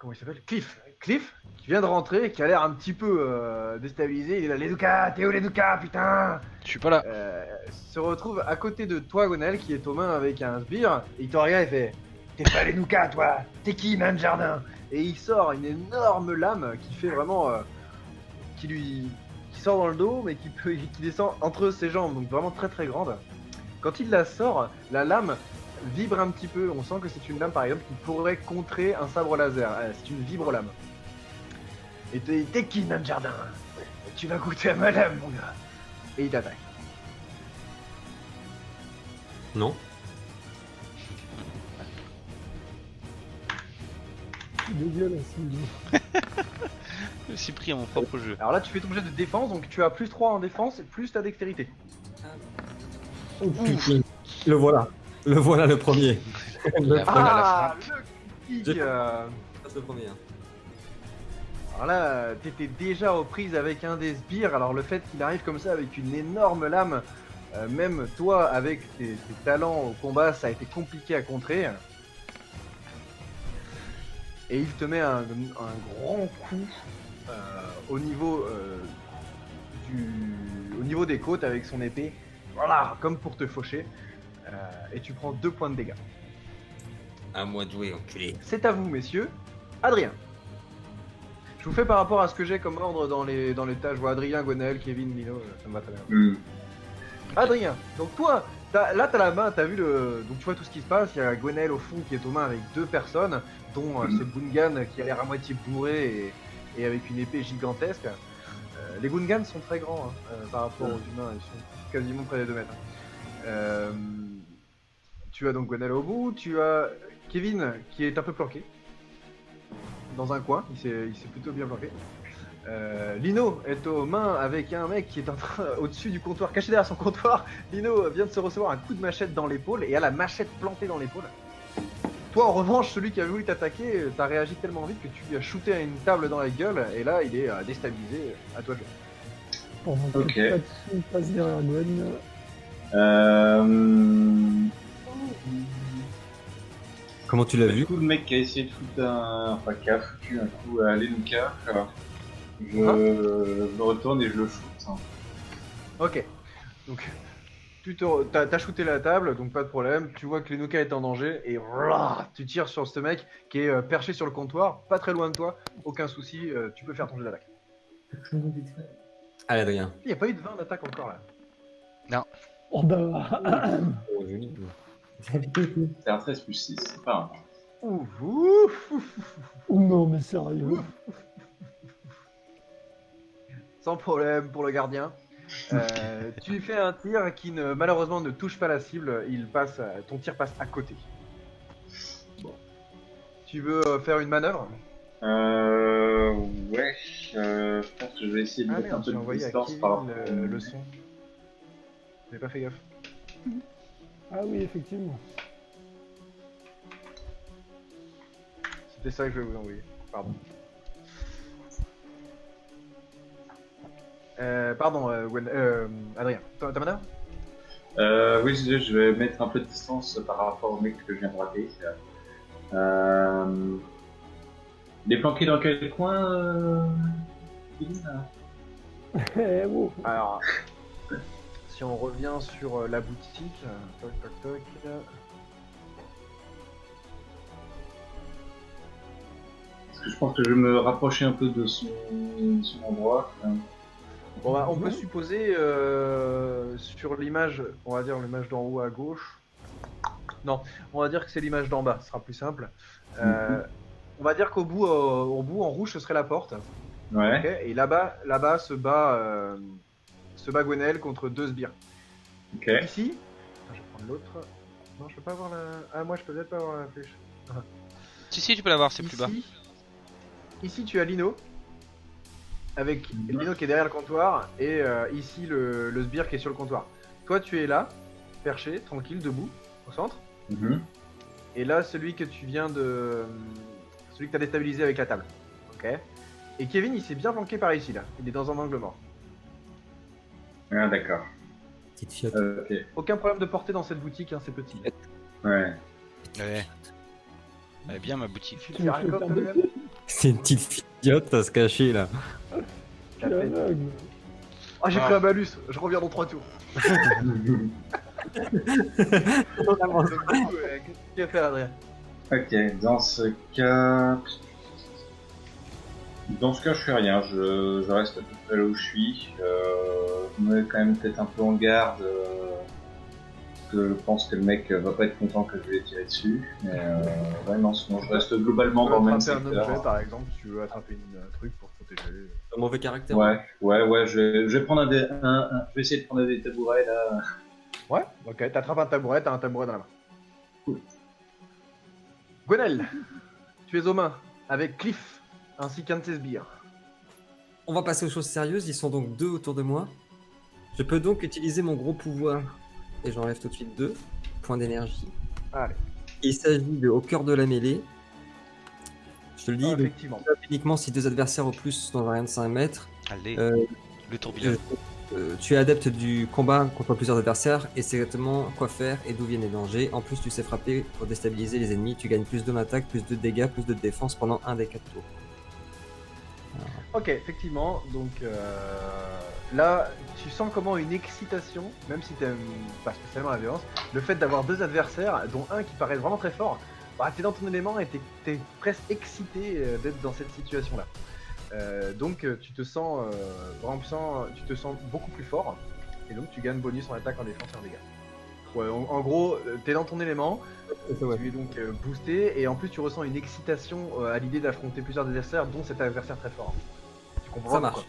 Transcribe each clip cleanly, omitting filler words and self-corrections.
comment il s'appelle, Cliff, qui vient de rentrer, qui a l'air un petit peu déstabilisé. Il est là, Leduca, t'es où Leduca, putain? Je suis pas là. Se retrouve à côté de toi, Gonel, qui est aux mains avec un sbire, et il te regarde et fait, t'es pas Leduca, toi? T'es qui, nain de jardin? Et il sort une énorme lame qui fait vraiment, qui sort dans le dos, mais qui descend entre ses jambes, donc vraiment très très grande. Quand il la sort, la lame vibre un petit peu. On sent que c'est une lame, par exemple, qui pourrait contrer un sabre laser. C'est une vibre-lame. Et t'es qui, nain de jardin? Tu vas goûter à ma lame, mon gars. Et il t'attaque. Non. Dégueulasse, lui. Je me suis pris à mon propre jeu. Alors là, tu fais ton jet de défense, donc tu as plus 3 en défense et plus ta dextérité. Oh putain. Le voilà. Le voilà le premier. La folle à la frappe. Le kick Ça, c'est le premier. Hein. Alors là, t'étais déjà aux prises avec un des sbires, alors le fait qu'il arrive comme ça avec une énorme lame, même toi, avec tes talents au combat, ça a été compliqué à contrer. Et il te met un grand coup au niveau au niveau des côtes avec son épée, voilà, comme pour te faucher, et tu prends 2 points de dégâts. À moi de jouer, enculé. C'est à vous, messieurs. Adrien. Je vous fais par rapport à ce que j'ai comme ordre dans les tâches. Je vois Adrien, Gonel, Kevin, Lino, ça me va très bien. Adrien, donc toi, là t'as la main, t'as vu donc tu vois tout ce qui se passe. Il y a Gonel au fond qui est aux mains avec 2 personnes, dont ce Gungan qui a l'air à moitié bourré et avec une épée gigantesque. Les Gungans sont très grands par rapport aux humains, ils sont quasiment près des 2 mètres. Tu as donc Gonel au bout, tu as Kevin qui est un peu planqué dans un coin, il s'est plutôt bien planqué. Lino est aux mains avec un mec qui est en train au-dessus du comptoir, caché derrière son comptoir. Lino vient de se recevoir un coup de machette dans l'épaule et a la machette plantée dans l'épaule. Toi en revanche, celui qui a voulu t'attaquer, t'as réagi tellement vite que tu lui as shooté à une table dans la gueule et là il est déstabilisé. À toi de jouer. Pendant que Ok. Tatsu passe derrière Gwen. Comment tu l'as Du vu? coup, le mec qui a essayé de foutre enfin, qui a foutu un coup à Lenuka, je me retourne et je le shoot. Hein. Ok, donc t'as shooté la table, donc pas de problème. Tu vois que Lenuka est en danger et voilà, tu tires sur ce mec qui est perché sur le comptoir, pas très loin de toi. Aucun souci, tu peux faire ton jet d'attaque. Allez, Adrien. Il n'y a pas eu de 20 d'attaque encore là. Oh bah. Oh, joli. C'est un 13 plus 6, c'est pas un. Ouf, ouf, ouf. Oh non, mais sérieux. Sans problème pour le gardien. Tu fais un tir qui malheureusement ne touche pas la cible, ton tir passe à côté. Bon. Tu veux faire une manœuvre? Ouais, je pense que je vais essayer de Ah mettre un merde, peu j'ai de envoyé à distance par Kevin rapport le son. J'ai pas fait gaffe. Ah oui, effectivement. C'était ça que je vais vous envoyer. Pardon. Pardon, Adrien. T'as manœuvre? Oui, je vais mettre un peu de distance par rapport au mec que je viens de rater. Il est planqué dans quel coin Kevin Eh oh. Alors, si on revient sur la boutique, toc toc toc. Parce que je pense que je vais me rapprocher un peu de son endroit. Bon bah, on peut supposer sur l'image, on va dire l'image d'en haut à gauche. Non, on va dire que c'est l'image d'en bas, ce sera plus simple. On va dire qu'au bout, en rouge, ce serait la porte. Ouais. Okay, et là-bas se bat Gwenel contre 2 sbires. Ok. Ici, attends, je vais prendre l'autre. Non, je peux pas avoir la. Ah, moi, je peux peut-être pas avoir la flèche. Si, tu peux l'avoir, c'est plus bas. Ici, tu as Lino. Avec Lino qui est derrière le comptoir. Et ici, le sbire qui est sur le comptoir. Toi, tu es là, perché, tranquille, debout, au centre. Et là, celui que tu viens de. Celui que tu as déstabilisé avec la table. Ok. Et Kevin, il s'est bien flanqué par ici, là. Il est dans un angle mort. Ah, d'accord. Petite fiotte. Ok. Aucun problème de portée dans cette boutique, hein, c'est petit. Ouais. Ouais. Elle est bien ma boutique. Tu fais un corps, toi, même C'est une petite fillette à se cacher là. Je suis aveugle. Oh, j'ai Ah. pris un malus, je reviens dans 3 tours. Donc, du coup, qu'est-ce que tu vas faire, Adrien? Ok, dans ce cas... je fais rien, je reste à peu près là où je suis. Je me mets quand même peut-être un peu en garde, parce que je pense que le mec va pas être content que je lui ai tiré dessus. Mais ouais, non, sinon je reste globalement Tu dans peux le même attraper un objet, secteur. par exemple, si tu veux attraper un truc pour te protéger. Un mauvais caractère. Ouais, je vais prendre je vais essayer de prendre un des tabourets là. Ouais, ok, t'attrapes un tabouret, t'as un tabouret dans la main. Cool. Gwenel, tu es aux mains, avec Cliff, ainsi qu'un de ses sbires. On va passer aux choses sérieuses. Ils sont donc 2 autour de moi. Je peux donc utiliser mon gros pouvoir. Et j'enlève tout de suite 2 points d'énergie. Allez. Il s'agit de au cœur de la mêlée. Je te le dis, donc, Effectivement. uniquement si 2 adversaires au plus sont dans un rayon de 5 mètres. Allez, Euh, le tourbillon. Tu es adepte du combat contre plusieurs adversaires et c'est exactement quoi faire et d'où viennent les dangers. En plus, tu sais frapper pour déstabiliser les ennemis. Tu gagnes plus de d'attaque, plus de dégâts, plus de défense pendant un des 4 tours. Ok, effectivement, donc là, tu sens comment une excitation, même si t'aimes pas spécialement la violence, le fait d'avoir 2 adversaires, dont un qui paraît vraiment très fort, bah, t'es dans ton élément et t'es presque excité d'être dans cette situation-là. Donc tu te sens vraiment puissant, tu te sens beaucoup plus fort, et donc tu gagnes bonus en attaque, en défense et en dégâts. Ouais, en gros, t'es dans ton élément, tu es donc boosté, et en plus tu ressens une excitation à l'idée d'affronter plusieurs adversaires, dont cet adversaire très fort. Tu comprends Ça pourquoi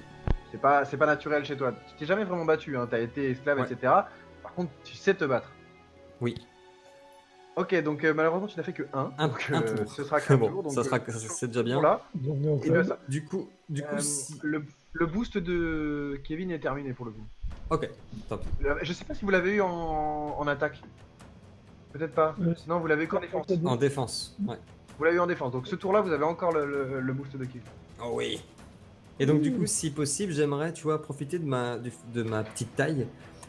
marche. C'est pas naturel chez toi. Tu t'es jamais vraiment battu, hein. T'as été esclave, Ouais. etc. Par contre, tu sais te battre. Oui, Ok, donc malheureusement tu n'as fait que 1. un donc, tour. Ce sera qu'un Bon, tour. Donc, ça sera, c'est déjà bien. Là, Bienvenue au et ben, club. ça. Du coup, si... Le boost de Kevin est terminé pour le coup. Ok, top. Je sais pas si vous l'avez eu en attaque. Peut-être pas. Non, vous l'avez eu qu'en défense. En défense, ouais. Vous l'avez eu en défense. Donc ce tour-là, vous avez encore le boost de Kevin. Oh oui. Et donc du coup, si possible, j'aimerais, tu vois, profiter de ma petite taille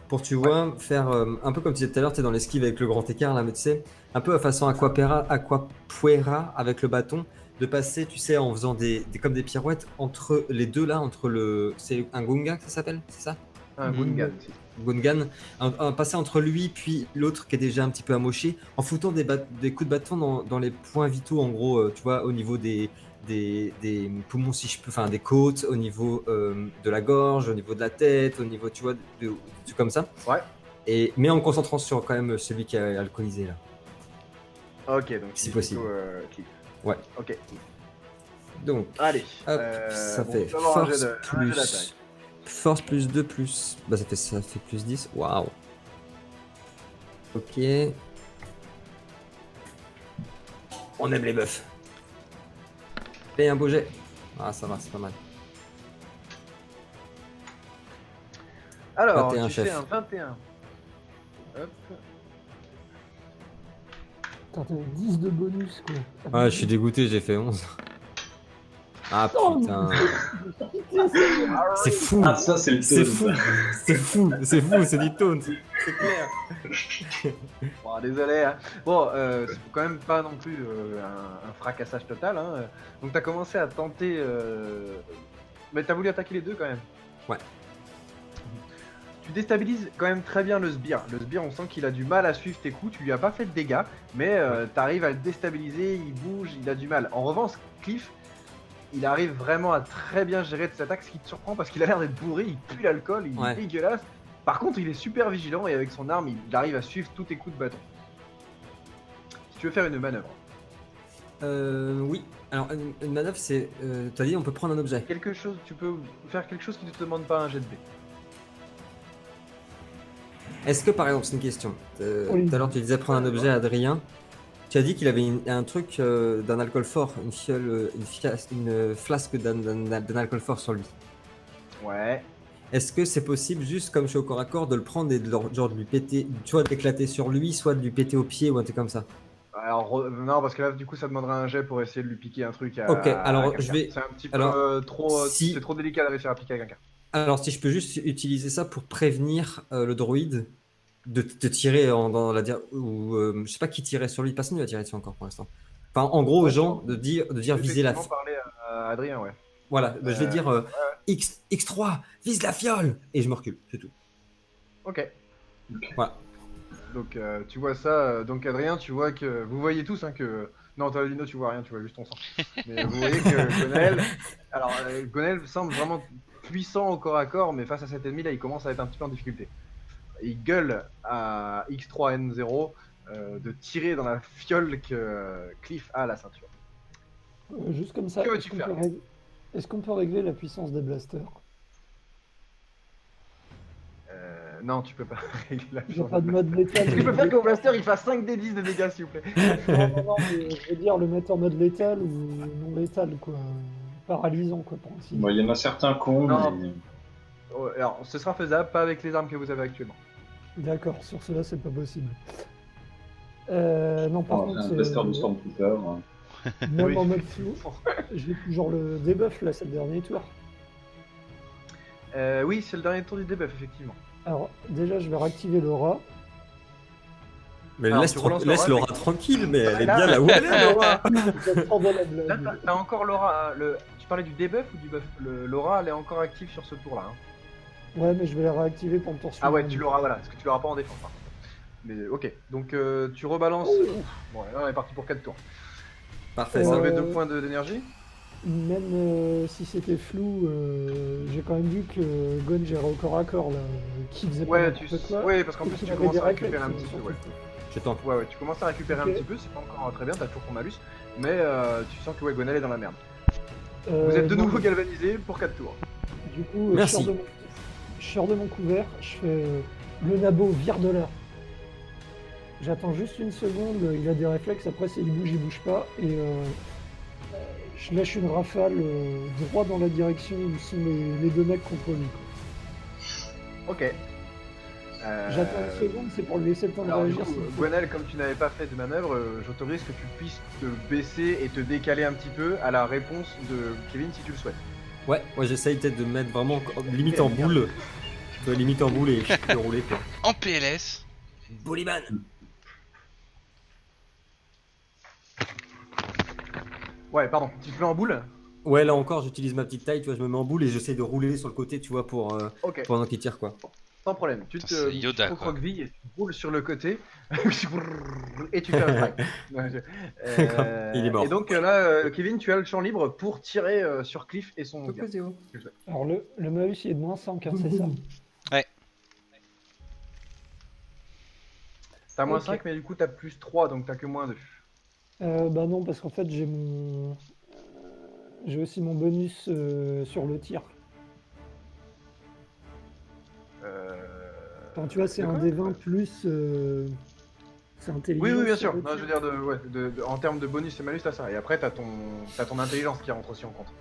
pour, tu vois, faire un peu comme tu disais tout à l'heure, tu es dans l'esquive avec le grand écart là, mais tu sais, un peu à façon aquapuera avec le bâton, de passer, tu sais, en faisant comme des pirouettes entre les deux là, c'est un Gunga que ça s'appelle, c'est ça? Un Gungan. Gungan, passer entre lui puis l'autre qui est déjà un petit peu amoché, en foutant des coups de bâton dans les points vitaux, en gros, tu vois, au niveau des poumons, si je peux, enfin des côtes, au niveau de la gorge, au niveau de la tête, au niveau, tu vois, de trucs comme ça. Ouais. Mais en me concentrant sur quand même celui qui est alcoolisé là. Ok, donc Si c'est possible. plutôt, Cliff. Ouais. Ok. Donc, Allez. hop, ça bon, fait tu vas avoir un jet force de- un jet d'attaque. plus. Force plus 2 plus. Bah, ça fait plus 10. Waouh. Ok. On aime les meufs. Et un beau jet. Ah, ça va, c'est pas mal. Alors, 21, tu chef. fais un 21. Hop. Putain, t'avais 10 de bonus quoi. Ouais, je suis dégoûté, j'ai fait 11. Ah Non, putain. C'est fou. Ah, ça c'est le C'est taunt. fou. C'est fou, c'est du taunt. C'est clair. Bon, désolé. Hein. Bon, c'est quand même pas non plus un fracassage total. Hein. Donc, t'as commencé à tenter. Mais t'as voulu attaquer les deux quand même. Ouais. Tu déstabilises quand même très bien le sbire. Le sbire, on sent qu'il a du mal à suivre tes coups. Tu lui as pas fait de dégâts, mais t'arrives à le déstabiliser. Il bouge, il a du mal. En revanche, Cliff, il arrive vraiment à très bien gérer de cette attaque, ce qui te surprend parce qu'il a l'air d'être bourré, il pue l'alcool, il est dégueulasse. Par contre, il est super vigilant et avec son arme, il arrive à suivre tous tes coups de bâton. Si tu veux faire une manœuvre. Oui. Alors, une manœuvre, c'est. T'as dit, on peut prendre un objet. Quelque chose, tu peux faire quelque chose qui ne te demande pas un jet de dés. Est-ce que, par exemple, c'est une question. Oui. Tout à l'heure, tu disais prendre un objet à Adrien. Tu as dit qu'il avait un truc d'un alcool fort, une flasque d'un alcool fort sur lui. Ouais. Est-ce que c'est possible, juste comme je suis au corps à corps, de le prendre et genre de lui péter, soit d'éclater sur lui, soit de lui péter au pied ou un truc comme ça? Alors, non, parce que là, du coup, ça demandera un jet pour essayer de lui piquer un truc à. Ok, alors, quelqu'un. je vais- C'est un petit alors, peu trop. si- C'est trop délicat de réussir à piquer à quelqu'un. Alors, si je peux juste utiliser ça pour prévenir le droïde de tirer dans la ou je sais pas qui tirait sur lui, personne ne va tirer dessus encore pour l'instant. Enfin, en gros, aux Ouais, gens, de dire viser la Effectivement, parler à Adrien, ouais. Voilà, bah, je vais dire X3, vise la fiole. Et je me recule, c'est tout. Ok. Voilà. Donc tu vois ça, donc Adrien, tu vois que vous voyez tous hein, que non, toi Lino, tu vois rien, tu vois juste ton sang. Mais vous voyez que Gonel, alors Gonel semble vraiment puissant au corps à corps, mais face à cet ennemi là, il commence à être un petit peu en difficulté. Il gueule à X3N0 de tirer dans la fiole que Cliff a à la ceinture. Juste comme ça, Que veux-tu faire est-ce qu'on peut régler la puissance des blasters? Non, tu peux pas régler la Il n'y a puissance. pas de mode létal. Tu peux faire qu'au blaster il fasse 5d10 de dégâts s'il vous plaît. Non, mais je veux dire le mettre en mode létal ou non létal, quoi. Paralysant, quoi, pour ainsi dire. Bon, il y en a certains cons, Non. mais... Oh, alors ce sera faisable, pas avec les armes que vous avez actuellement. D'accord, sur cela, c'est pas possible. Non, par Oh, contre, c'est un blaster de Stormtrooper. Hein. même Oui. en mode flou, j'ai toujours le debuff, là, c'est le dernier tour. Oui, c'est le dernier tour du debuff, effectivement. Alors, déjà, je vais réactiver l'aura. Mais Alors, laisse, tu relances laisse Laura, Laura tranquille, mais elle est Là- bien là où elle est, Laura. J'attendais la Là, blague. t'as encore l'aura. Tu parlais du debuff ou du buff L'aura, elle est encore active sur ce tour-là. Hein. Ouais, mais je vais la réactiver pour le tour suivant. Ah ouais, tu l'auras, voilà, parce que tu l'auras pas en défense. Par contre. Mais ok, donc tu rebalances. Oh. Ouf. Bon, là, on est parti pour 4 tours. Parfait, Vous ça. enlevez 2 points d'énergie. Même si c'était flou, j'ai quand même vu que Gon gérait au corps à corps, là, qui faisait pas Ouais, n'importe quoi. ouais, parce qu'en et plus qu'il tu avait commences des à récupérer un réflexes, petit peu. surtout. Ouais. Je tente. Ouais, tu commences à récupérer Ok. un petit peu, c'est pas encore très bien, t'as toujours ton malus, mais tu sens que ouais, Gonel est dans la merde. Euh, Vous êtes de non, nouveau galvanisé pour 4 tours. Du coup, Merci. je sors de mon couvert, je fais le nabo vire de là. J'attends juste une seconde, il a des réflexes, après s'il bouge, il bouge pas, et je lâche une rafale droit dans la direction où sont les deux mecs contre lui. Quoi. Ok. J'attends une seconde, c'est pour lui laisser le temps de Alors, du réagir. coup, s'il faut. Gwenel, comme tu n'avais pas fait de manœuvre, j'autorise que tu puisses te baisser et te décaler un petit peu à la réponse de Kevin si tu le souhaites. Ouais, j'essaye peut-être de me mettre vraiment limite en boule. Limite en boule et je peux rouler quoi. En PLS. Bullyman. Ouais, pardon, tu te mets en boule. Ouais, là encore, j'utilise ma petite taille, tu vois, je me mets en boule et j'essaie de rouler sur le côté, tu vois, pour Ok, pendant qu'il tire quoi. sans problème. Tu Putain, te c'est Yoda, quoi. recroquevilles et tu roules sur le côté et tu fais un strike. Il est mort. Et donc là, Kevin, tu as le champ libre pour tirer sur Cliff et son gars. Alors le malus il est de moins 5, hein, c'est ça. T'as moins Ok. 5, mais du coup t'as plus 3, donc t'as que moins 2. Bah non, parce qu'en fait j'ai j'ai aussi mon bonus sur le tir. Enfin, tu vois, c'est de un quoi des 20 plus. C'est intelligent. Oui, bien sur sûr. le Non, je tir. veux dire, en termes de bonus et malus, t'as ça. Et après, t'as ton intelligence qui rentre aussi en compte.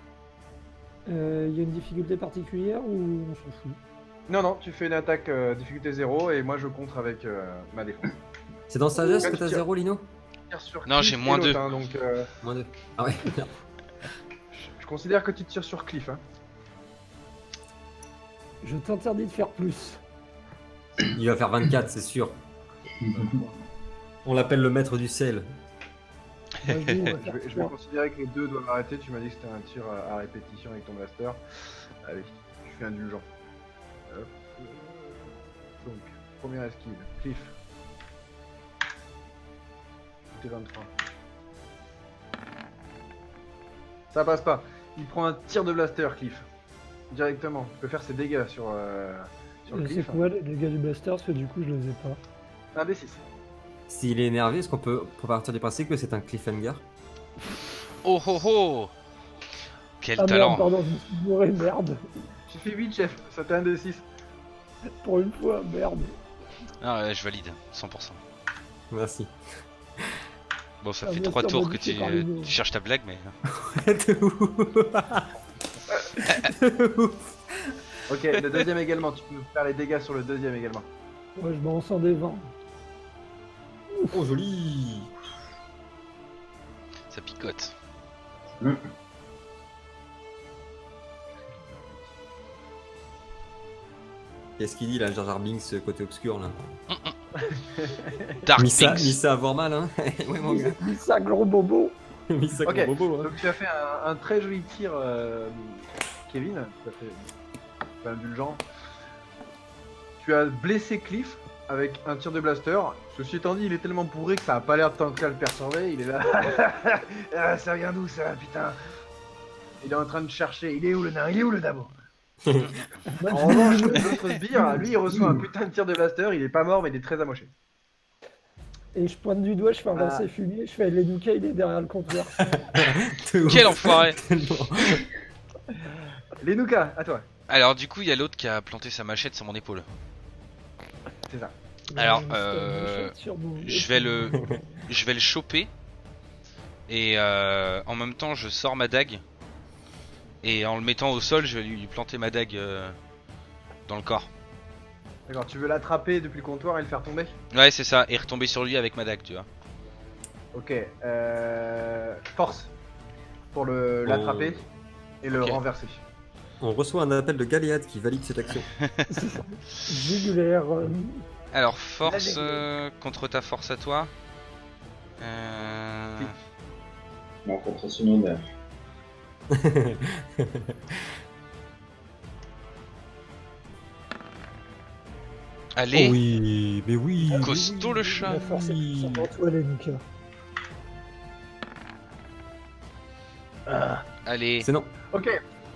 Il y a une difficulté particulière ou on s'en fout? Non, tu fais une attaque difficulté 0 et moi je contre avec ma défense. C'est dans sagesse Quand que tu t'as tires. 0, Lino? Tire sur Non, Cliff j'ai et moins l'autre, 2. hein, donc Moins 2. Ah ouais, merde. je considère que tu tires sur Cliff. Hein. Je t'interdis de faire plus. Il va faire 24, c'est sûr. On l'appelle le maître du sel. Moi, je dis, on va Je faire vais 3. considérer que les deux doivent arrêter. Tu m'as dit que c'était un tir à répétition avec ton blaster. Allez, je suis indulgent. Hop. Donc, première esquive. Cliff. C'était 23. Ça passe pas. Il prend un tir de blaster, Cliff. Directement. Il peut faire ses dégâts sur C'est Cliff. quoi les dégâts du blaster? Parce que du coup, je les ai pas. Un D6. S'il est énervé, est-ce qu'on peut partir du principe que c'est un cliffhanger? Oh oh oh. Quel Ah talent. merde, pardon, je me suis bourré, merde. Tu fais 8, chef. C'était un D6. Pour une fois, merde. Ah ouais, je valide, 100%. Merci. Bon, ça Ah, fait bien 3 sûr, tours moi, que je sais parler de- tu cherches ta blague, mais... De ouf. Ok, le deuxième également. Tu peux faire les dégâts sur le deuxième également. Ouais, je m'en sens des 20. Oh, joli. Ça picote. Qu'est-ce qu'il dit là, Jar Jar Binks côté obscur là? Dark Missa Binks. va avoir mal, hein? Ouais, mon gars. Ça, gros bobo. mis ça Ok, comme bobo. Hein. donc tu as fait un très joli tir, Kevin. Tu as fait pas indulgent. Tu as blessé Cliff avec un tir de blaster. Ceci étant dit, il est tellement bourré que ça a pas l'air de tant que ça le perturber. Il est là. Ah, ça vient d'où ça, putain? Il est en train de chercher. Il est où le nain? Il est où le dabo? Moi, En revanche, l'autre sbire, lui, il reçoit un putain de tir de blaster. Il est pas mort, mais il est très amoché. Et je pointe du doigt, je fais un lancer fumier, je fais les Nuka, il est derrière le comptoir. Quel enfoiré. Les Nuka, à toi. Alors du coup, il y a l'autre qui a planté sa machette sur mon épaule. C'est ça. Alors, je vais le choper et en même temps je sors ma dague et en le mettant au sol je vais lui planter ma dague dans le corps. D'accord, tu veux l'attraper depuis le comptoir et le faire tomber? Ouais c'est ça, et retomber sur lui avec ma dague tu vois. Ok, force pour l'attraper et le Ok. renverser. On reçoit un appel de Galéade qui valide cette action. Jugulaire. Alors force dague. contre ta force à toi. Non, contre son honneur. Allez, Oh oui, mais oui. costaud le chat. La force oui. est pour toi, les Nuka. Allez. C'est non. Ok,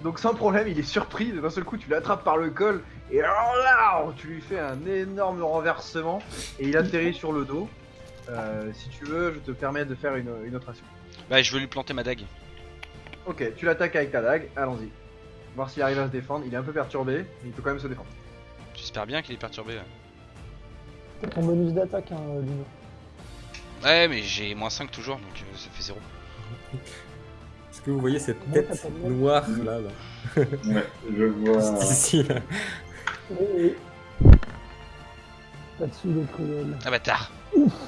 donc sans problème, il est surpris. D'un seul coup, tu l'attrapes par le col et alors là, tu lui fais un énorme renversement et il atterrit sur le dos. Si tu veux, je te permets de faire une autre action. Bah je veux lui planter ma dague. Ok, tu l'attaques avec ta dague, allons-y. Voir s'il arrive à se défendre. Il est un peu perturbé, mais il peut quand même se défendre. J'espère bien qu'il est perturbé. Ouais. C'est ton bonus d'attaque, hein, Lino. Ouais mais j'ai -5 toujours donc ça fait 0. Est-ce que vous voyez cette Non, tête t'as pas de mal. noire là, Ouais, je vois. Juste ici là. Oui. Pas dessous le cruel. Ah bâtard.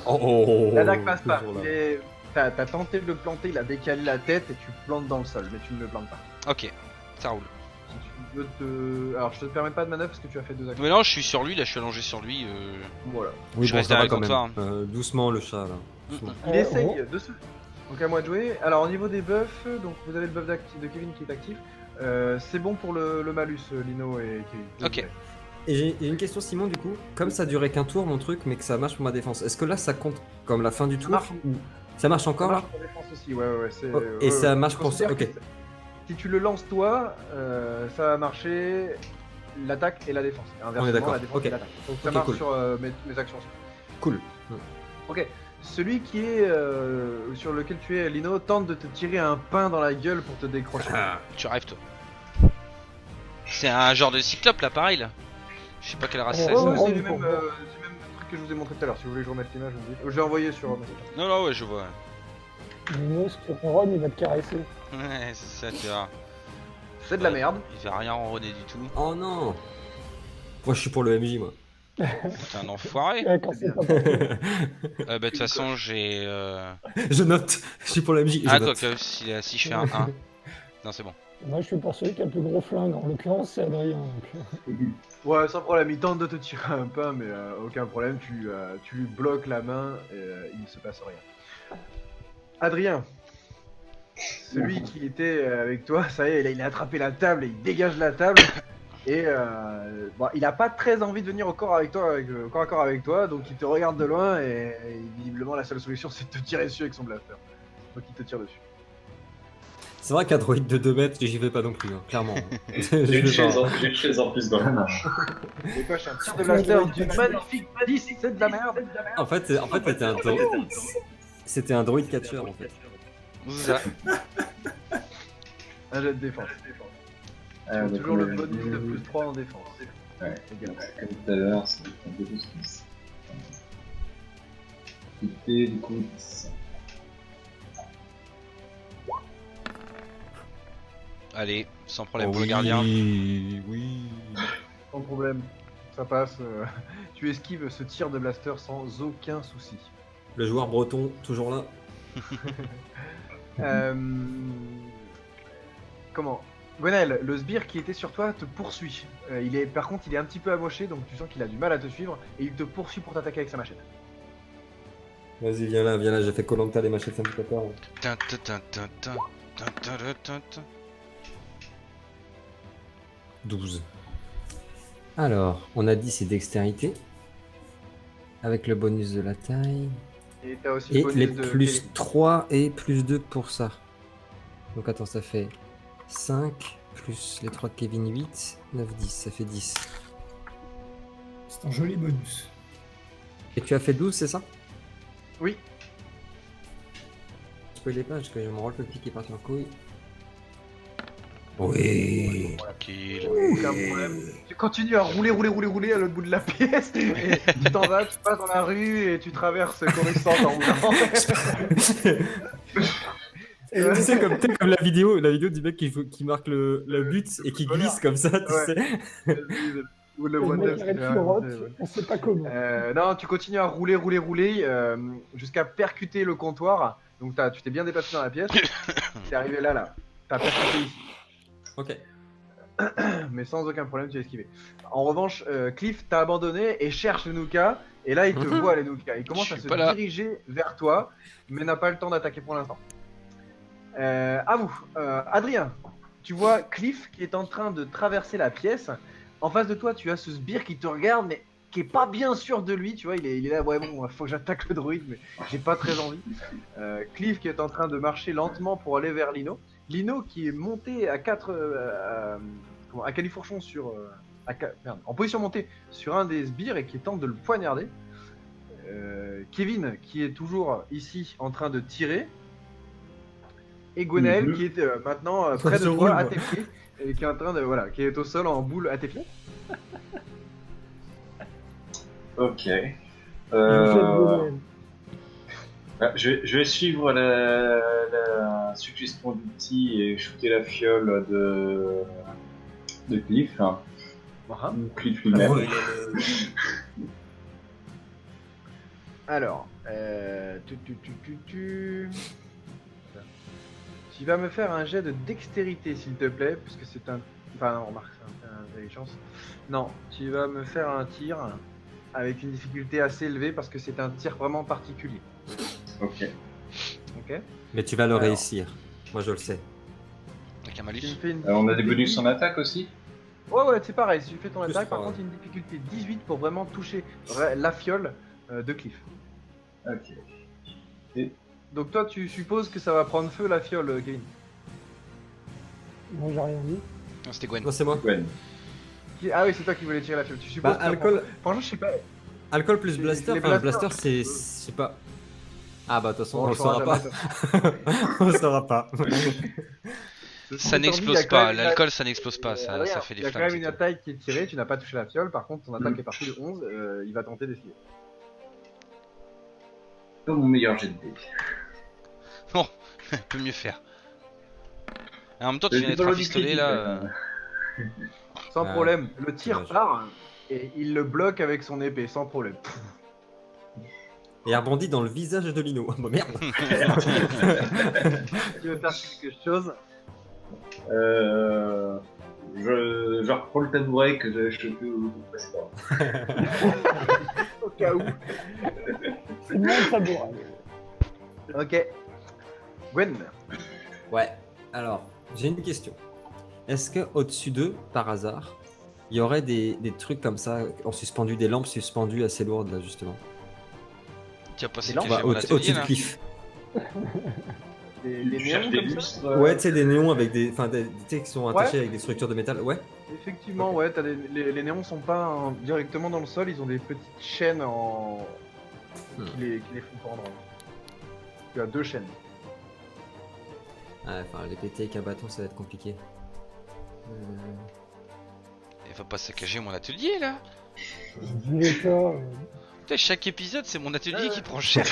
Oh, La dague passe pas. toujours là. T'as tenté de le planter, il a décalé la tête et tu le plantes dans le sol, mais tu ne le plantes pas. Ok, ça roule. Si tu veux te... Alors je te permets pas de manœuvre parce que tu as fait 2 actions. Mais non je suis sur lui là, je suis allongé sur lui. Voilà. Oui, Je bon, reste ça va derrière le quand comptoir. même. Doucement le chat là. Doucement. Il essaye de se... Donc à moi de jouer. Alors au niveau des buffs, donc vous avez le buff de Kevin qui est actif. C'est bon pour le malus, Lino et Kevin. Ok. Et j'ai une question Simon du coup, comme ça durait qu'un tour mon truc mais que ça marche pour ma défense, est-ce que là ça compte comme la fin du tour marche. ou... Ça marche Ça encore marche là pour défense aussi, ouais. Oh, et ça marche pour ça, considère ok. que si tu le lances toi, ça va marcher l'attaque et la défense. Et inversement, d'accord, la défense ok. et l'attaque. Donc ça Ok, marche cool. sur mes actions. Cool. Ok. Celui qui est sur lequel tu es, Lino, tente de te tirer un pain dans la gueule pour te décrocher. Tu rêves toi. C'est un genre de cyclope là, pareil là. Je sais pas quelle race c'est. Oh, ça. Ouais, oh, c'est le oh, même oh. truc que je vous ai montré tout à l'heure. Si vous voulez que je remette l'image, vous me dites. Je l'ai envoyé sur Messenger. Non, non, ouais, je vois. Lino, si tu ronronnes, il va te caresser. Ouais, c'est ça, tu vois. C'est de la merde. Il va rien ronronner du tout. Oh non. Moi je suis pour le MJ moi. T'es un enfoiré. Ouais, quand c'est pas possible. Bah, de toute façon, j'ai. Je note, je suis pour le MJ. Ah, je quoi note. que si je fais un 1. Non, c'est bon. Moi, je suis pour celui qui a le plus gros flingue. En l'occurrence, c'est Adrien. Donc... Ouais, sans problème. Il tente de te tirer un pain, mais aucun problème. Tu lui bloques la main et il ne se passe rien. Adrien, celui qui était avec toi, ça y est, il a attrapé la table et il dégage la table. Et bon, il a pas très envie de venir au corps avec toi, corps à corps avec toi, donc il te regarde de loin et visiblement la seule solution c'est de te tirer dessus avec son blaster. Donc il te tire dessus. C'est vrai qu'un droïde de 2 mètres, j'y vais pas non plus, hein, clairement. Je J'ai vais une chaise pas. j'ai une chaise en plus dans la main. Décoche un tir de blaster d'une magnifique 10, c'est de la merde. En fait, c'était un droïde. C'était un droïde catcher en fait. C'est ça. Un jet de défense. Ah, donc, Toujours le on a bonus vu- de plus 3 en défense. Ouais. Égal. Comme tout à l'heure, c'est un peu plus 10. C'était du coup 10. Allez, sans problème Oh pour le gardien. Oui, oui. Sans problème, ça passe. Tu esquives ce tir de blaster sans aucun souci. Le joueur breton, toujours là. Comment Gwenel, le sbire qui était sur toi te poursuit. Par contre, il est un petit peu amoché, donc tu sens qu'il a du mal à te suivre et il te poursuit pour t'attaquer avec sa machette. Vas-y, viens là, j'ai fait Koh-Lanta, les machins, ça me fait pas peur. Tin, tin, tin, tin, tin, tin, tin, tin, tin, tin. 12. Alors, on a dit c'est dextérité. Avec le bonus de la taille. Et t'as aussi Et le bonus les de plus Kevin. 3 et plus 2 pour ça. Donc attends, ça fait 5, plus les 3 de Kevin, 8, 9, 10, ça fait 10. C'est un joli bonus. Et tu as fait 12, c'est ça? Oui. Spoilez pas, parce que je me rôle le petit qui est parti en couille. Oui. Tranquille. Aucun problème. Tu continues à rouler à l'autre bout de la pièce. Et tu t'en vas, tu passes dans la rue et tu traverses Coruscant en roulant. Et tu sais, comme la vidéo du mec qui marque le but et qui glisse comme ça, tu Ouais. sais. Ou le Le Wonder mec arrête Star, sur route, ouais. on sait pas comment. Non, tu continues à rouler jusqu'à percuter le comptoir. Donc tu t'es bien déplacé dans la pièce. T'es arrivé là. T'as percuté ici. Ok. Mais sans aucun problème, tu as esquivé. En revanche, Cliff t'a abandonné et cherche les Nuka. Et là, il te voit, les Nuka. Il commence Je à suis se pas là. diriger vers toi, mais n'a pas le temps d'attaquer pour l'instant. À vous, Adrien. Tu vois Cliff qui est en train de traverser la pièce. En face de toi, tu as ce sbire qui te regarde, mais qui est pas bien sûr de lui. Tu vois, il est là, ouais, bon, faut que j'attaque le druide, mais j'ai pas très envie. Cliff qui est en train de marcher lentement pour aller vers Lino. Lino qui est monté à à califourchon sur. En position montée sur un des sbires et qui tente de le poignarder. Kevin qui est toujours ici en train de tirer. Et Gwenaël qui est maintenant près de Je toi roule, à moi. tes pieds et qui est en train de qui est au sol en boule à tes pieds. Ok. Je jette Gwenaël. Je vais suivre la suggestion du petit et shooter la fiole de Cliff. Voilà. Ou Cliff lui-même. Alors, tu vas me faire un jet de dextérité s'il te plaît, puisque c'est un. Enfin, non, remarque, c'est un intelligence. Non, tu vas me faire un tir avec une difficulté assez élevée parce que c'est un tir vraiment particulier. Ok. Ok. Mais tu vas le Alors. réussir. Moi, je le sais. Avec un Tu me malus. fais une On a des difficulté bonus 10. en attaque aussi? Ouais, c'est pareil. Si tu fais ton Plus attaque, par 3, contre, il y a une difficulté 18 pour vraiment toucher la fiole de Cliff. Ok. Donc toi, tu supposes que ça va prendre feu la fiole, Kevin. Moi, j'ai rien dit. Non, c'était Gwen. Non, c'est moi. Gwen. Ah oui, c'est toi qui voulais tirer la fiole. Tu supposes Bah, que ça alcool, prend- Franchement, je sais pas. alcool plus Les blaster. Enfin, blasters. blaster, c'est. Je sais pas. Ah, bah, de toute façon, Bon, on le saura pas. jamais, On le saura pas. Ça n'explose pas. L'alcool, ça n'explose pas. Ça fait Il des y a quand flammes. même une c'est tout. attaque qui est tirée, tu n'as pas touché la fiole, par contre ton attaque est partie de 11, il va tenter d'esquiver. Pas mon meilleur jet de dés. Bon, peut mieux faire. Et en même temps, tu C'est viens d'être pas loin du rafistolé critique, là. Sans Ah, problème, le tir dommage. part et il le bloque avec son épée, sans problème. Et rebondit dans le visage de Lino. Oh, bah, merde. Tu veux faire quelque chose? Je reprends le tabouret que j'avais chopé au précédent. Au cas où. C'est mon tabouret. Ok. Gwen. Ouais. Alors, j'ai une question. Est-ce que au-dessus d'eux, par hasard, il y aurait des trucs comme ça en suspendu, des lampes suspendues assez lourdes là justement? Tu as passé Et là, le on café Bah, à mon au-dessus atelier de là. Cliff. Des Tu cherches néons des comme ça? lustres? Ouais, tu sais, des néons avec des. Enfin, tu sais, qui sont attachés Ouais. avec des structures de métal. Ouais. Effectivement, Ok. ouais, t'as les néons sont pas directement dans le sol, ils ont des petites chaînes qui les font pendre. Tu as 2 chaînes. Ah, enfin, les péter avec un bâton, ça va être compliqué. Il va pas saccager mon atelier là. Vu l'état, Putain, chaque épisode, c'est mon atelier qui prend cher.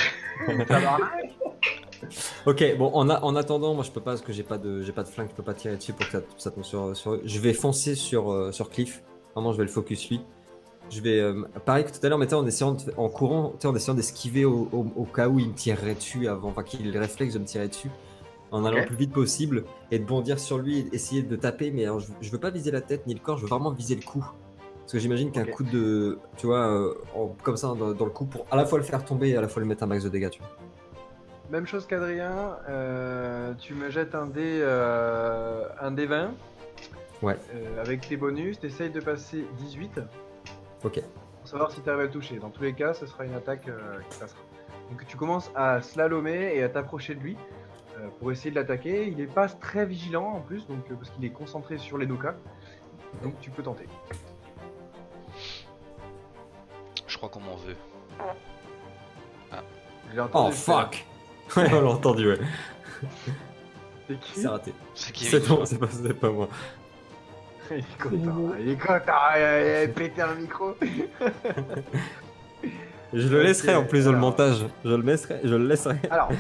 Ok, bon, en attendant, moi je peux pas parce que j'ai pas de flingue, je peux pas tirer dessus pour que ça tombe sur eux. Je vais foncer sur Cliff. Vraiment, je vais le focus lui. Je vais, pareil que tout à l'heure, mais tu sais, en courant, tu sais, en essayant d'esquiver au cas où il me tirerait dessus avant, enfin qu'il ait le réflexe de me tirer dessus, en allant le plus vite possible et de bondir sur lui, et essayer de taper, mais alors, je veux pas viser la tête ni le corps, je veux vraiment viser le cou. Parce que j'imagine qu'un Ok. coup de. Tu vois, comme ça, dans le coup, pour à la fois le faire tomber et à la fois lui mettre un max de dégâts, tu vois. Même chose qu'Adrien, tu me jettes un dé 20. Ouais. Avec tes bonus, t'essayes de passer 18 Ok. pour savoir si t'arrives à le toucher. Dans tous les cas, ce sera une attaque qui passera. Donc tu commences à slalomer et à t'approcher de lui pour essayer de l'attaquer. Il est pas très vigilant en plus, donc parce qu'il est concentré sur les Doka. Donc tu peux tenter. Je crois qu'on m'en veut. J'ai entendu Oh le faire. fuck. Ouais, on l'a entendu, ouais. C'est qui? C'est raté. C'est qui C'est bon, c'est pas moi. Il est content. Il est content. Il a pété un micro. Je le laisserai en plus dans le alors. montage. Je le laisserai. Alors,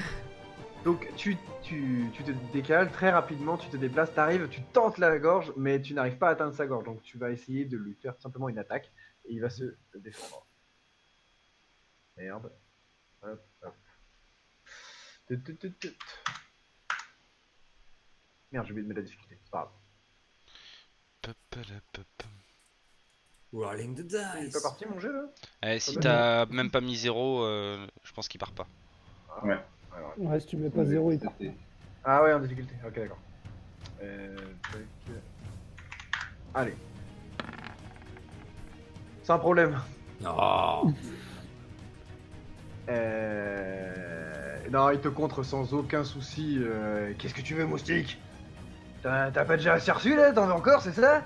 donc tu te décales très rapidement, tu te déplaces, t'arrives, tu tentes la gorge, mais tu n'arrives pas à atteindre sa gorge. Donc tu vas essayer de lui faire simplement une attaque et il va se défendre. Merde. Hop, hop. Tut. Merde, j'ai oublié de mettre la difficulté. C'est pas Rolling the grave. Il est pas dice. parti mon jeu là? Si t'as même pas mis 0, je pense qu'il part pas. Ouais. Alors, Ouais, si tu mets pas 0, il part. C'était- ah ouais, en difficulté. Ok, d'accord. Tac. Allez. Sans problème. Oh. Non, il te contre sans aucun souci. Qu'est-ce que tu veux, moustique? T'as pas déjà assez reçu là? T'en veux encore, c'est ça?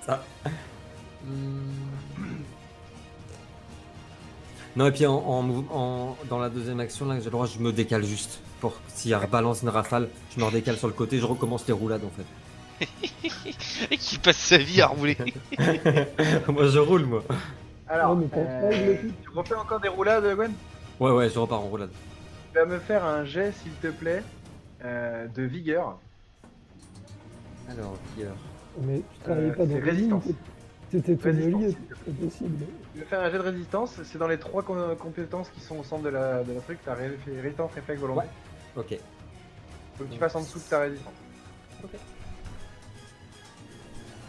Ça. Non, et puis dans la deuxième action, là, j'ai le droit, je me décale juste. Pour s'il rebalance une rafale, je me redécale sur le côté, je recommence les roulades en fait. Et qui passe sa vie à rouler. Moi je roule, moi. Alors, Ouais, mais pour ça, il le fait. tu refais encore des roulades, Gwen? Ouais, je repars en roulade. Tu vas me faire un jet, s'il te plaît, de vigueur. Alors, vigueur. Mais tu travaillais pas dans c'est le résistance. ligne, t'étais Résistance, tonnelier, s'il te plaît. c'est pas possible. Tu veux faire un jet de résistance, c'est dans les 3 compétences qui sont au centre de la truc. T'as résistance, réflexe, volonté. Ok. Faut que tu passes en dessous de ta résistance.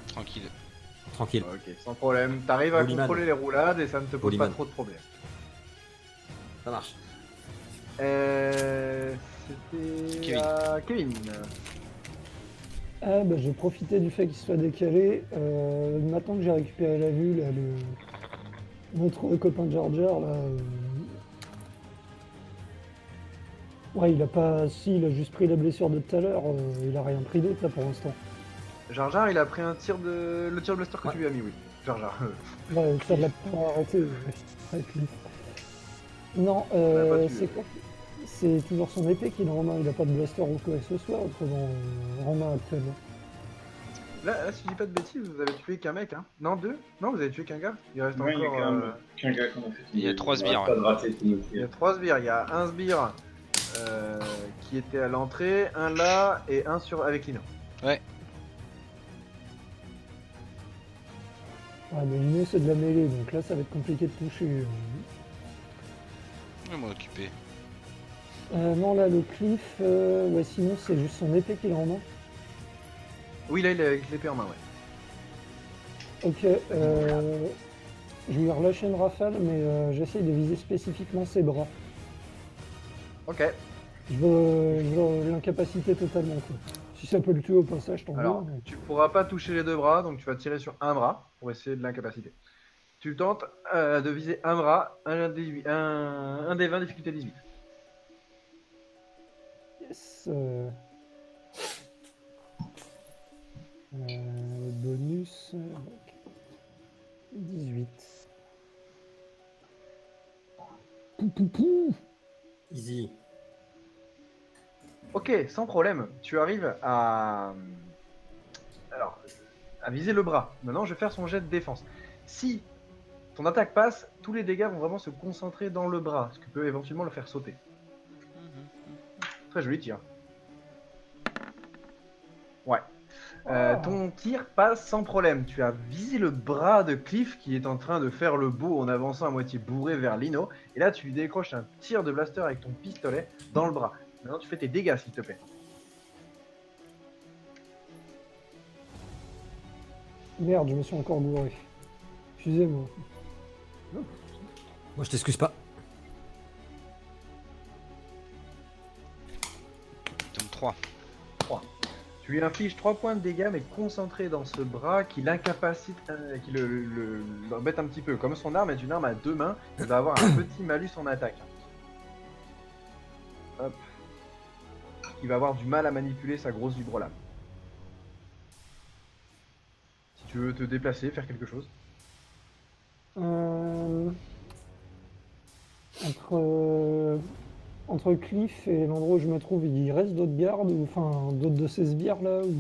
Tranquille. Tranquille. Ok, sans problème. T'arrives à Boliman. contrôler les roulades et ça ne te pose pas Boliman. trop de problèmes. Ça marche. C'était Kevin. Kevin. Ah bah j'ai profité du fait qu'il soit décalé. Maintenant que j'ai récupéré la vue, là, notre copain de Jar Jar, là... Ouais, il a pas... Si, il a juste pris la blessure de tout à l'heure, il a rien pris d'autre là pour l'instant. Jar Jar, il a pris un tir de... Le tir de blaster que Ouais. tu lui as mis, oui. Jar Jar. Ouais, ça l'a pas arrêté. Avec lui. Non, l'a pas tué. c'est quoi? C'est toujours son épée qu'il a en main, il a pas de blaster ou quoi que ce soit en main actuellement. Là, si je dis pas de bêtises, vous avez tué qu'un mec, hein? Non, 2? Non, vous avez tué qu'un gars? Il reste Ouais, il y a encore... quand même qu'un gars qu'on a fait. Il y a 3 on arrête sbires, pas ouais. de rater tous nos Il y tirs. a 3 sbires. Il y a un sbire qui était à l'entrée, un là et un avec Lino. Ouais. Ouais, mais Lino c'est de la mêlée, donc là ça va être compliqué de toucher. Je vais m'en occuper. Non, là le Cliff, ouais, sinon c'est juste son épée qu'il a en main. Oui, là, il est avec l'épée en main, ouais. Ok, je vais lui relâcher une rafale, mais j'essaye de viser spécifiquement ses bras. Ok. Je veux l'incapaciter totalement, quoi. Si ça peut le tuer au passage, tant Alors, mieux. tu pourras pas toucher les deux bras, donc tu vas tirer sur un bras pour essayer de l'incapaciter. Tu tentes de viser un bras, un des 20, difficulté 18. Yes. Bonus. Donc, 18. Pou. Easy. Ok, sans problème. Tu arrives à viser le bras. Maintenant, je vais faire son jet de défense. Si ton attaque passe, tous les dégâts vont vraiment se concentrer dans le bras, ce qui peut éventuellement le faire sauter. Très joli tir. Ouais. Ton tir passe sans problème. Tu as visé le bras de Cliff qui est en train de faire le beau en avançant à moitié bourré vers Lino. Et là, tu lui décroches un tir de blaster avec ton pistolet dans le bras. Maintenant, tu fais tes dégâts, s'il te plaît. Merde, je me suis encore bourré. Excusez-moi. Moi, je t'excuse pas. Tome 3. Tu lui infliges 3 points de dégâts, mais concentré dans ce bras qui l'incapacite, qui l'embête un petit peu. Comme son arme est une arme à 2 mains, il va avoir un petit malus en attaque. Hop. Il va avoir du mal à manipuler sa grosse vibrolame. Si tu veux te déplacer, faire quelque chose. Entre Cliff et l'endroit où je me trouve, il reste d'autres gardes, ou enfin d'autres de ces sbires là ou...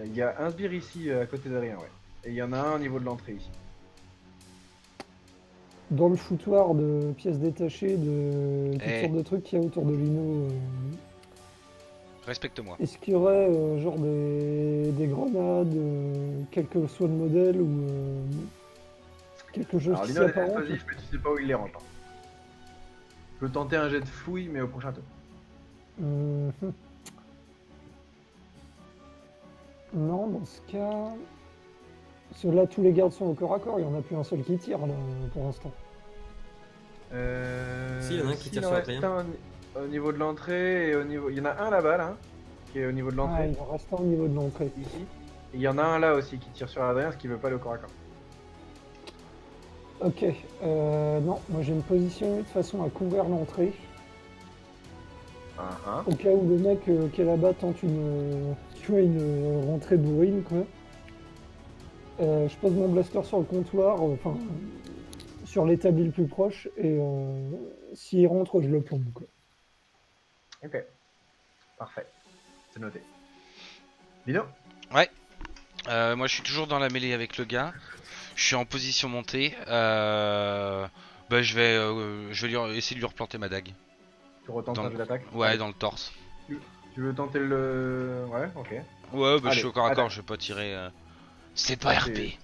Il y a un sbire ici à côté d'Adrien, ouais. Et il y en a un au niveau de l'entrée ici. Dans le foutoir de pièces détachées, de toutes Eh. sortes de trucs qu'il y a autour de Lino, Respecte-moi. est-ce qu'il y aurait genre des grenades, quel que soit le modèle, ou quelque chose Alors qui Lino est s'apparente? explosif, mais tu sais pas où il les range. Je peux tenter un jet de fouille, mais au prochain tour. Mhm. Non, dans ce cas... Parce que là, tous les gardes sont au corps à corps, il n'y en a plus un seul qui tire là, pour l'instant. Si, il y en a un qui s'il tire en sur reste Adrien. un au niveau de l'entrée et au niveau... Il y en a un là-bas, là, qui est au niveau de Ah, l'entrée, il en reste un au niveau de l'entrée. ici. Et il y en a un là aussi qui tire sur Adrien, ce qui veut pas aller au corps à corps. Ok, non, moi j'ai une position de façon à couvrir l'entrée, au cas où le mec qui est là-bas tente une rentrée bourrine, quoi. Je pose mon blaster sur le comptoir, enfin, sur l'établi le plus proche, et s'il rentre, je le plombe, quoi. Ok. Parfait. C'est noté. Lino? Moi je suis toujours dans la mêlée avec le gars. Je suis en position montée. Bah, je vais essayer de lui replanter ma dague. Tu retentes Dans un le- jeu d'attaque? Ouais, Allez. dans le torse. Tu veux tenter le... Ouais, ok. Ouais, bah je Allez, suis au corps à corps, attaque. je vais pas tirer. C'est pas Ah, RP.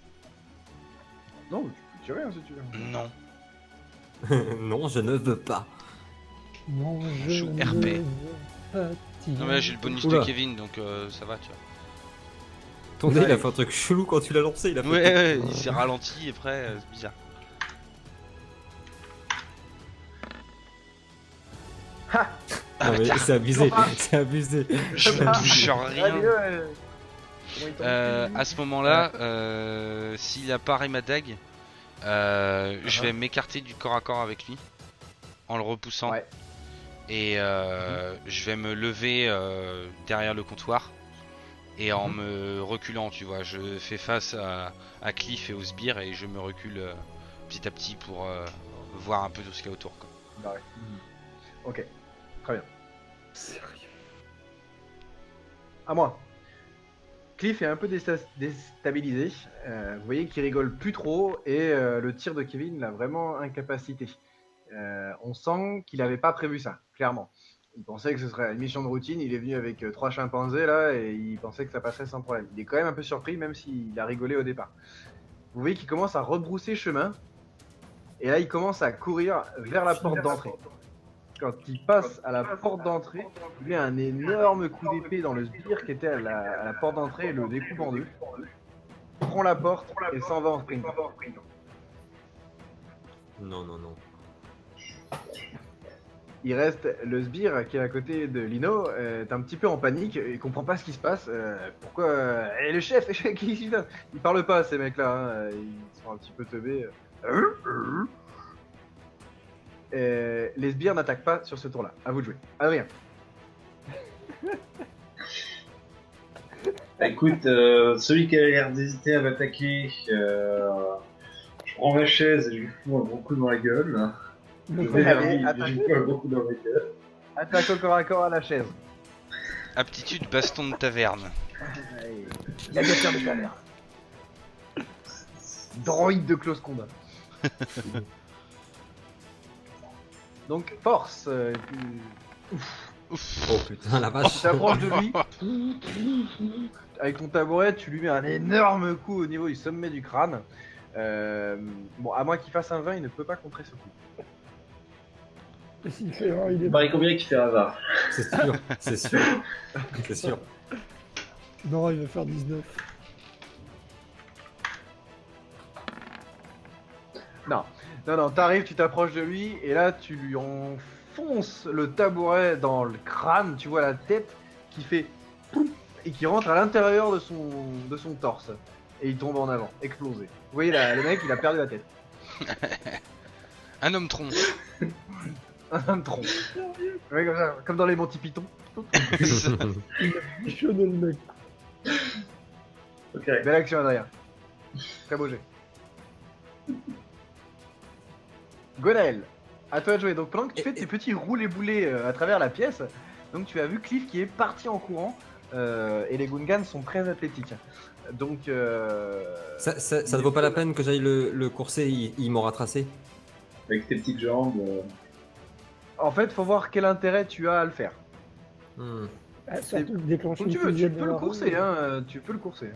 Non, mais tu peux tirer hein, si tu veux. Non. Non, je ne veux pas. Non, je joue ne RP. veux pas tirer. Non, mais là j'ai le bonus Oula. de Kevin donc ça va, tu vois. Ton dé, il a fait un truc chelou quand tu l'as lancé. Il a fait Ouais, il s'est ralenti après, c'est bizarre. Ha! Non, mais c'est abusé. C'est abusé. Je ne touche Ah, rien. Lino, comment il tombe À ce moment-là, s'il a paré ma dague, je vais m'écarter du corps à corps avec lui en le repoussant. Ouais. Et je vais me lever derrière le comptoir et en me reculant, tu vois. Je fais face à Cliff et aux sbires et je me recule petit à petit pour voir un peu tout ce qu'il y a autour, quoi. Bah ouais. Ok, très bien. Sérieux. À moi. Cliff est un peu déstabilisé. Vous voyez qu'il rigole plus trop et le tir de Kevin l'a vraiment incapacité. On sent qu'il n'avait pas prévu ça, clairement. Il pensait que ce serait une mission de routine. Il est venu avec 3 chimpanzés là et il pensait que ça passerait sans problème. Il est quand même un peu surpris, même s'il a rigolé au départ. Vous voyez qu'il commence à rebrousser chemin et là il commence à courir vers la porte d'entrée. Quand il passe à la porte d'entrée, il met un énorme coup d'épée dans le sbire qui était à la porte d'entrée et le découpe en deux. Il prend la porte et s'en va en sprint. Non, non, non. Il reste le sbire qui est à côté de Lino, est un petit peu en panique, il comprend pas ce qui se passe. Pourquoi et le chef, qu'est-ce qui se passe? Ils parlent pas ces mecs-là, hein, ils sont un petit peu teubés. Les sbires n'attaquent pas sur ce tour-là. À vous de jouer. Adrien. Écoute, celui qui a l'air d'hésiter à m'attaquer, je prends ma chaise et je lui fous un gros coup dans la gueule. Je vais vers lui, Allez, je lui fous un gros coup dans la gueule. Attaque au corps à corps à la chaise. Aptitude baston de taverne. Gladiateur de galère. Droïde de close combat. Donc, force. Oh putain, la Tu vache. t'approches de lui. Avec ton tabouret, tu lui mets un énorme coup au niveau du sommet du crâne. Bon, à moins qu'il fasse un 20, il ne peut pas contrer ce coup. Et s'il fait un, il est... Il paraît combien qui fait hasard? C'est sûr, c'est sûr. C'est sûr. Non, il va faire 19. Non, non, t'arrives, tu t'approches de lui, et là, tu lui enfonces le tabouret dans le crâne, tu vois la tête qui fait poum et qui rentre à l'intérieur de son torse. Et il tombe en avant, explosé. Vous voyez, le mec, il a perdu la tête. Un homme tronc. Un tronc. Ouais, comme ça, comme dans les Monty Python. Bichonné le mec. Ok. Belle action, Adrien. Très beau jet. Gonaël, à toi de jouer. Donc pendant que tu fais tes petits roulés-boulés à travers la pièce, donc tu as vu Cliff qui est parti en courant, et les Gungans sont très athlétiques. Donc Ça ne vaut pas la peine que j'aille le courser, il m'aura tracé. Avec tes petites jambes. en fait, faut voir quel intérêt tu as à le faire. Ah, surtout que déclencher Comme une tu veux, tu fusillade peux dans le la courser, rue, hein, tu peux le courser.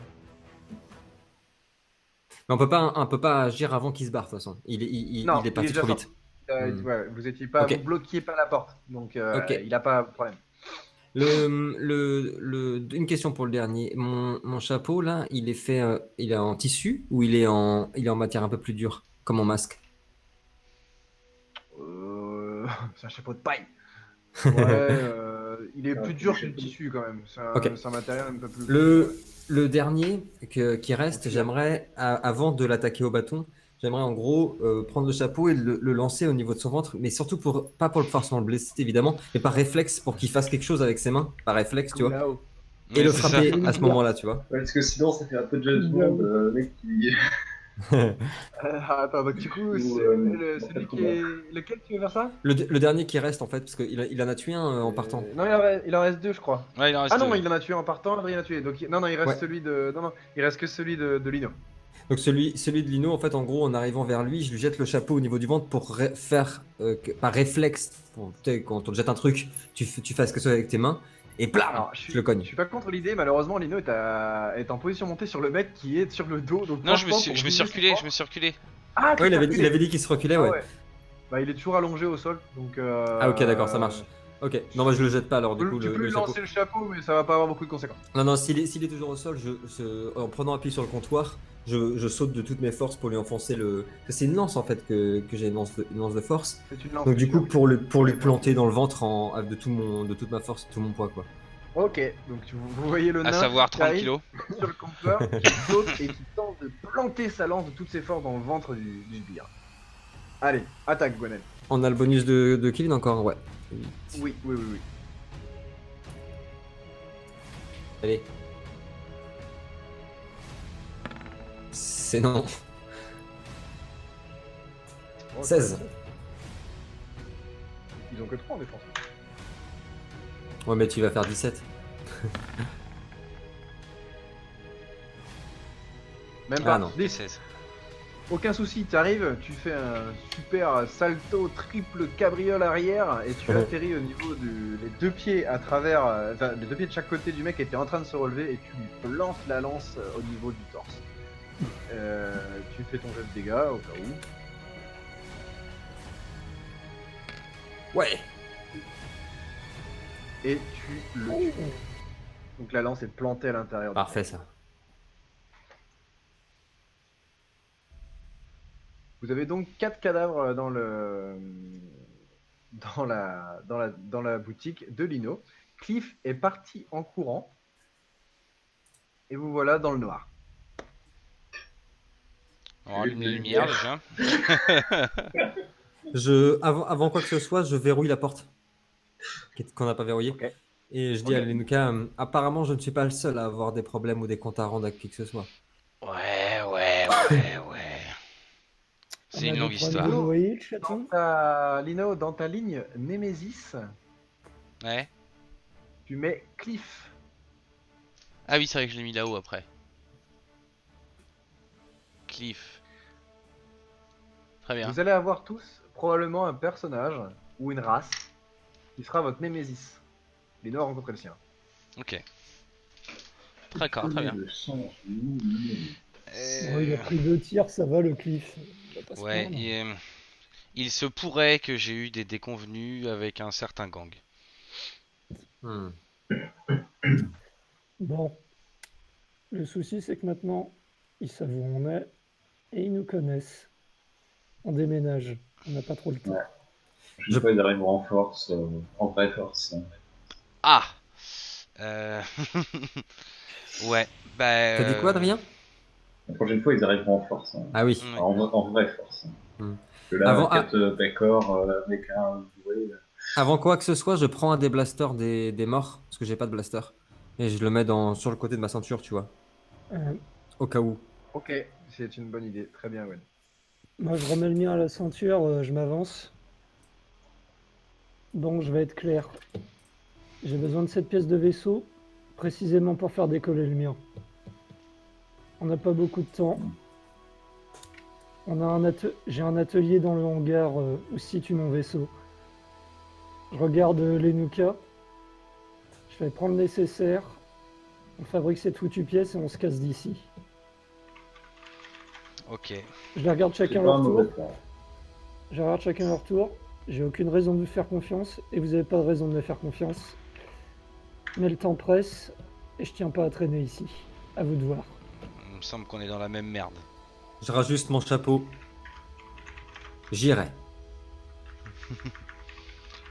Mais on peut pas agir avant qu'il se barre de toute façon. Il Non, est parti déjà trop vite. sorti. Hmm. Ouais, vous étiez pas, Ok. vous bloquiez pas la porte, donc Ok. il a pas de problème. Une question pour le dernier. Mon chapeau là, il est fait, il est en tissu ou il est en matière un peu plus dure, comme mon masque. C'est un chapeau de paille. Ouais, il est plus dur que le tissu quand même. Ok. C'est un matériel un peu plus. Le dernier qui reste, j'aimerais, avant de l'attaquer au bâton, j'aimerais en gros prendre le chapeau et le lancer au niveau de son ventre, mais surtout pas pour le forcément le blesser évidemment, mais par réflexe pour qu'il fasse quelque chose avec ses mains, par réflexe, tu vois, Là-haut. et Ouais, le c'est ça. frapper à ce moment-là, tu vois. Ouais, parce que sinon, ça fait un peu de James Bond, mec qui. Attends, donc du coup, Ou, c'est celui qui est. Lequel tu veux faire ça? Le dernier qui reste en fait, parce qu'il en a tué un en partant. Non, il en reste deux, je crois. Ouais, il en reste Ah non, deux. il en a tué en partant, Adrien a tué. Donc, non, il reste Ouais. celui de. Non, il reste que celui de Lino. Donc celui de Lino, en fait, en gros, en arrivant vers lui, je lui jette le chapeau au niveau du ventre pour faire, par réflexe, tu sais, quand on te jette un truc, tu fasses quelque chose avec tes mains, et blam, Alors, je le cogne. je suis pas contre l'idée, malheureusement, Lino est en position montée sur le mec qui est sur le dos. Donc Non, je me franchement, suis, pour je me suis viser reculé, ses je me suis reculé. Ah, tu Ouais, t'es il reculé. avait dit qu'il se reculait, Ah ouais. ouais. Bah, il est toujours allongé au sol, donc. Ah ok, d'accord, ça marche. Ok, non, bah je le jette pas alors, du coup, Tu peux le lui chapeau. lancer le chapeau, mais ça va pas avoir beaucoup de conséquences. Non, s'il est toujours au sol, en prenant appui sur le comptoir, je saute de toutes mes forces pour lui enfoncer le. C'est une lance en fait que j'ai une lance de force. C'est une lance. Donc du coup, sûr. pour lui planter dans le ventre de toute ma force, tout mon poids quoi. Ok, donc vous voyez le nain À savoir qui 30 arrive kilos. sur le comptoir, qui saute et qui tente de planter sa lance de toutes ses forces dans le ventre du sbire. Allez, attaque Gwenel. On a le bonus de Kevin encore, ouais. Oui. Allez. C'est non. Ok. 16. Ils ont que 3 en défense. Ouais, mais tu vas faire 17. Même pas. Ah non. 10. 16. Aucun souci, t'arrives, tu fais un super salto triple cabriole arrière et tu atterris au niveau les deux pieds à travers, enfin, les deux pieds de chaque côté du mec était en train de se relever et tu lui plantes la lance au niveau du torse. Tu fais ton jet de dégâts au cas où Ouais. et tu le tues. Donc la lance est plantée à l'intérieur. Parfait ça. Vous avez donc 4 cadavres dans la boutique de Lino. Cliff est parti en courant. Et vous voilà dans le noir. On rallume les lumières déjà. Avant quoi que ce soit, je verrouille la porte qu'on n'a pas verrouillée. Ok. Et je dis à Ok. Lenuka, apparemment je ne suis pas le seul à avoir des problèmes ou des comptes à rendre à qui que ce soit. Ouais. C'est une longue histoire. Vous voyez le chaton? Lino, dans ta ligne Némésis, Ouais. tu mets Cliff. Ah oui, c'est vrai que je l'ai mis là-haut après. Cliff. Très bien. Vous allez avoir tous probablement un personnage ou une race qui sera votre Némésis. Lino a rencontré le sien. Ok. D'accord, très bien. Le sang, Bon, il a pris 2 tirs, ça va le Cliff. Il va pas se Ouais, plaindre. il se pourrait que j'ai eu des déconvenues avec un certain gang. Hmm. Bon. Le souci, c'est que maintenant, ils savent où on est et ils nous connaissent. On déménage. On n'a pas trop le temps. Ouais. Je sais pas, ils arriveront en force, en vraie force. Ah euh... Ouais, bah... T'as dit quoi, Adrien? La prochaine fois, ils arriveront en force. Ah oui. ouais. En vraie force. Hmm. Que là, Avant, 4 Pécor avec un doué. avant quoi que ce soit, je prends un des blasters des morts, parce que j'ai pas de blaster. Et je le mets sur le côté de ma ceinture, tu vois. Euh, Au cas où. Ok, c'est une bonne idée. Très bien, Gwen. Moi, je remets le mien à la ceinture, je m'avance. Donc, je vais être clair. J'ai besoin de cette pièce de vaisseau, précisément pour faire décoller le mien. On n'a pas beaucoup de temps. J'ai un atelier dans le hangar où se situe mon vaisseau. Je regarde les Nuka. Je vais prendre le nécessaire. On fabrique cette foutue pièce et on se casse d'ici. Ok. Je les regarde C'est chacun pas leur un tour. mauvais plan. Je regarde chacun leur tour. J'ai aucune raison de vous faire confiance et vous n'avez pas de raison de me faire confiance. Mais le temps presse et je tiens pas à traîner ici. À vous de voir. Il me semble qu'on est dans la même merde. Je rajuste mon chapeau. J'irai.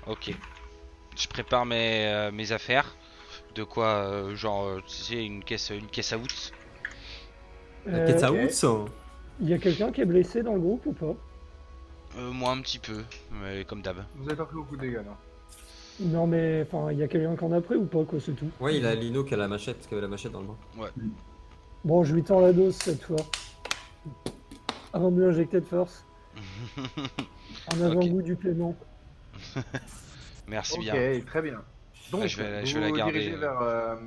Ok. Je prépare mes affaires. De quoi, tu sais, une caisse à outils. Qu'est-ce Il que ça ok. y a quelqu'un qui est blessé dans le groupe ou pas? Moi un petit peu, mais comme d'hab. Vous avez pas pris beaucoup de dégâts, non? Non mais enfin, il y a quelqu'un qui en a pris ou pas, quoi, c'est tout. Ouais, il a Lino qui a la machette, qui avait la machette dans le bras. Ouais. Bon, je lui tends la dose cette fois. Avant de lui injecter de force. En avant-goût du paiement. Merci Ok, bien. très bien. Donc, Je vais vous la vous garder. dirigez vers...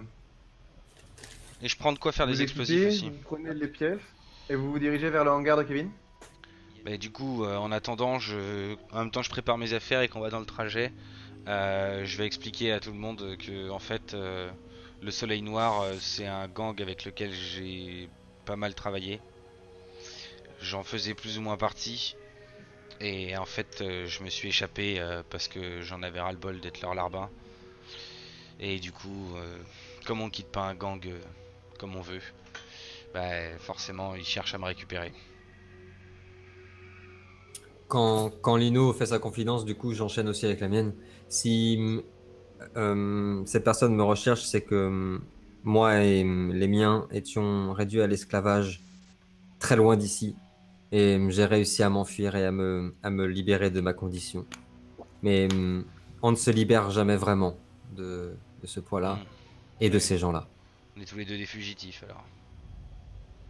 Et je prends de quoi faire vous des explosifs équipez, aussi. vous prenez les pièces, et vous vous dirigez vers le hangar de Kevin? Bah, du coup, en attendant, en même temps, je prépare mes affaires et qu'on va dans le trajet. Je vais expliquer à tout le monde que, en fait, le Soleil Noir, c'est un gang avec lequel j'ai pas mal travaillé. J'en faisais plus ou moins partie. Et en fait, je me suis échappé parce que j'en avais ras-le-bol d'être leur larbin. Et du coup, comme on quitte pas un gang comme on veut, bah forcément ils cherchent à me récupérer. Quand Lino fait sa confidence, du coup, j'enchaîne aussi avec la mienne. Si cette personne me recherche, c'est que moi et les miens étions réduits à l'esclavage très loin d'ici. Et j'ai réussi à m'enfuir et à me libérer de ma condition. Mais on ne se libère jamais vraiment de ce poids-là Hmm. et de Ouais. ces gens-là. On est tous les deux des fugitifs alors.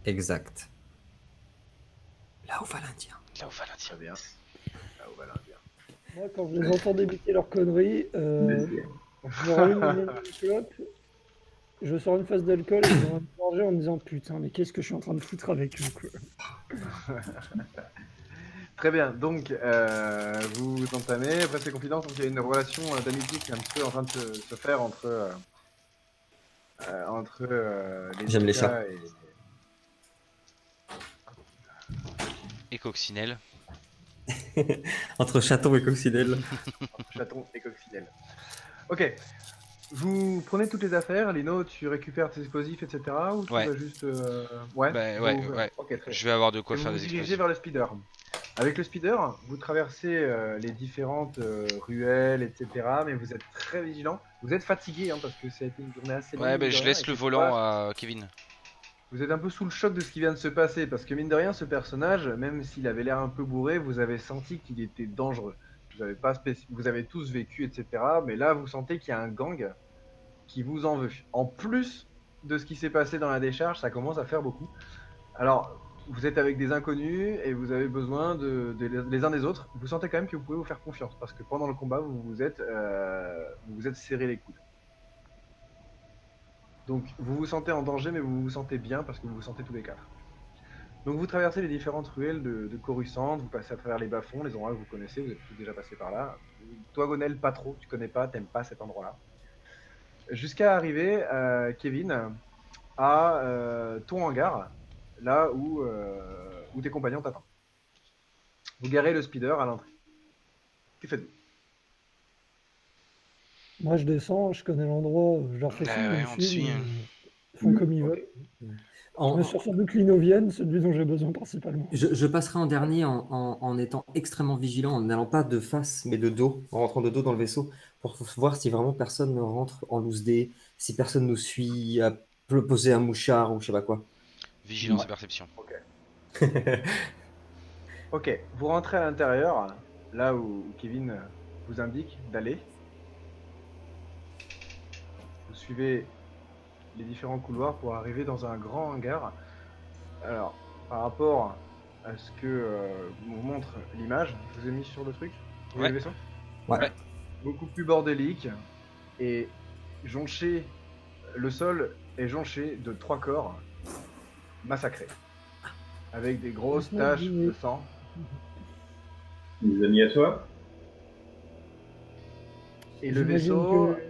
Exact. Là où va l'Indien. Là où va l'Indien. Très bien. Là où va l'Indien. Moi, quand je les entends débiter leurs conneries, Baiser. je me rallume une énorme clope, je sors une phase d'alcool et je vais me manger en me disant putain, mais qu'est-ce que je suis en train de foutre avec eux, quoi. Très bien, donc vous vous entamez, après ces confidences, donc il y a une relation d'amitié qui est un petit peu en train de se faire entre les J'aime les Nuka chats. et Et Coccinelle. Entre chaton et coccinelle. chaton et coccinelle. Ok, vous prenez toutes les affaires, Lino, tu récupères tes explosifs, etc. Ou tu Ouais. vas juste... Ouais, Bah vous- ouais. Ok, très bien. Je vais avoir de quoi Et vous faire vous des dirigez explosifs. vers le speeder. Avec le speeder, vous traversez les différentes ruelles, etc. Mais vous êtes très vigilant. Vous êtes fatigué hein, parce que ça a été une journée assez longue. Ouais, mine bah de je rien, laisse et le que volant à Kevin. vous êtes un peu sous le choc de ce qui vient de se passer parce que mine de rien, ce personnage, même s'il avait l'air un peu bourré, vous avez senti qu'il était dangereux. Vous avez tous vécu, etc. Mais là, vous sentez qu'il y a un gang qui vous en veut. En plus de ce qui s'est passé dans la décharge, ça commence à faire beaucoup. Alors, vous êtes avec des inconnus et vous avez besoin les uns des autres. Vous sentez quand même que vous pouvez vous faire confiance parce que pendant le combat, vous vous êtes serré les coudes. Donc, vous vous sentez en danger, mais vous vous sentez bien parce que vous vous sentez tous les quatre. Donc, vous traversez les différentes ruelles de Coruscant, vous passez à travers les bas-fonds, les endroits que vous connaissez, vous êtes tous déjà passés par là. Toi, Gonel, pas trop, tu connais pas, t'aimes pas cet endroit-là. Jusqu'à arriver, Kevin, à ton hangar, là où tes compagnons t'attendent. Vous garez le speeder à l'entrée. Que faites-vous? Moi, je descends, je connais l'endroit, je leur fais signe de Ouais, me on te suivre, suit. mais ils font comme ils Ok. veulent. En- Je me suis sans doute l'Inovienne, celui dont j'ai besoin principalement. je passerai en dernier en étant extrêmement vigilant, en n'allant pas de face, mais de dos, en rentrant de dos dans le vaisseau, pour voir si vraiment personne ne rentre en loose day, si personne nous suit, à poser un mouchard ou je sais pas quoi. Vigilance Ouais. et perception. Ok, vous rentrez à l'intérieur, là où Kevin vous indique d'aller. Vous suivez les différents couloirs pour arriver dans un grand hangar. Alors, par rapport à ce que vous montre l'image, je vous ai mis sur le truc. Vous voyez Ouais. le vaisseau Ouais. Beaucoup plus bordélique et jonché. Le sol est jonché de 3 corps massacrés, avec des grosses taches de sang. Des amis à toi? Et le J'imagine vaisseau que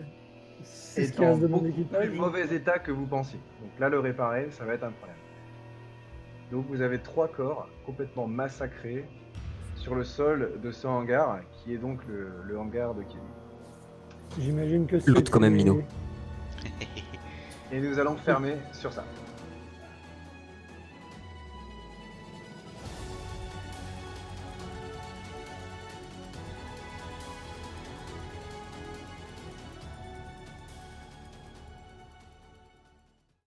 c'est ce est qui en reste de mon beaucoup équipage. plus mauvais état que vous pensiez. Donc là, le réparer, ça va être un problème. Donc vous avez 3 corps complètement massacrés sur le sol de ce hangar, qui est donc le hangar de Kevin. J'imagine que Loot quand même, Lino. Et nous allons fermer sur ça.